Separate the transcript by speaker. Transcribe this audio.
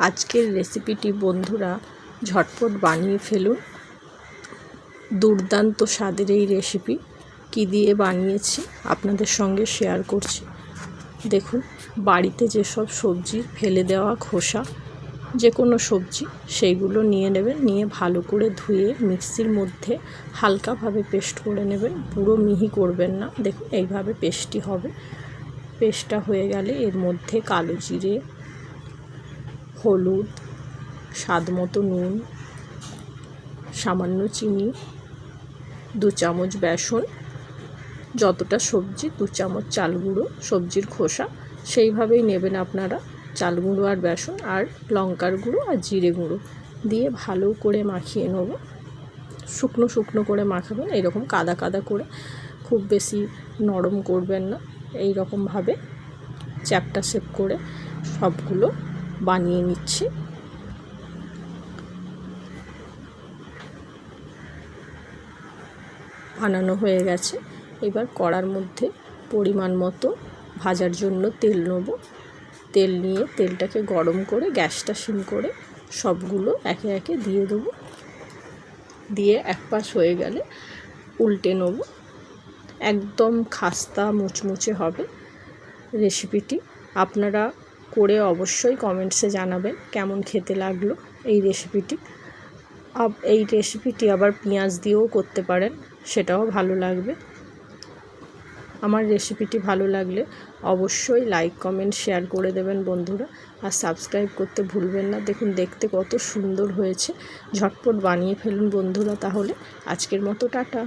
Speaker 1: আজকের রেসিপিটি বন্ধুরা ঝটপট বানিয়ে ফেলুন। দুর্দান্ত স্বাদের এই রেসিপি কী দিয়ে বানিয়েছি আপনাদের সঙ্গে শেয়ার করছি। দেখুন, বাড়িতে যেসব সবজি ফেলে দেওয়া খোসা যে কোনো সবজি সেইগুলো নিয়ে নেবেন, নিয়ে ভালো করে ধুয়ে মিক্সির মধ্যে হালকাভাবে পেস্ট করে নেবেন, পুরো মিহি করবেন না। দেখুন এইভাবে পেস্টটি হবে। পেস্টটা হয়ে গেলে এর মধ্যে কালো জিরে, হলুদ, স্বাদ মতো নুন, সামান্য চিনি, 2 চামচ বেসন, যতটা সবজি 2 চামচ চাল গুঁড়ো, সবজির খোসা সেইভাবেই নেবেন আপনারা, চাল গুঁড়ো আর বেসন আর লঙ্কার গুঁড়ো আর জিরে গুঁড়ো দিয়ে ভালো করে মাখিয়ে নেব। শুকনো শুকনো করে মাখাবেন, এইরকম কাদা কাদা করে, খুব বেশি নরম করবেন না। এই রকমভাবে চ্যাপটা শেপ করে সবগুলো বানিয়ে নিচ্ছি। বানানো হয়ে গেছে। এবার কড়ার মধ্যে পরিমাণ মতো ভাজার জন্য তেল নেব। তেল নিয়ে তেলটাকে গরম করে গ্যাসটা সিম করে সবগুলো একে একে দিয়ে দেবো। দিয়ে এক পাশ হয়ে গেলে উল্টে নেব। একদম খাস্তা মুচমুচে হবে রেসিপিটি। আপনারা করে অবশ্যই কমেন্টসে জানাবেন কেমন খেতে লাগলো এই রেসিপিটি। এই রেসিপিটি আবার পেঁয়াজ দিয়েও করতে পারেন, সেটাও ভালো লাগবে। আমার রেসিপিটি ভালো লাগলে অবশ্যই লাইক, কমেন্ট, শেয়ার করে দেবেন বন্ধুরা, আর সাবস্ক্রাইব করতে ভুলবেন না। দেখুন দেখতে কত সুন্দর হয়েছে। ঝটপট বানিয়ে ফেলুন বন্ধুরা। তাহলে আজকের মতো টাটা।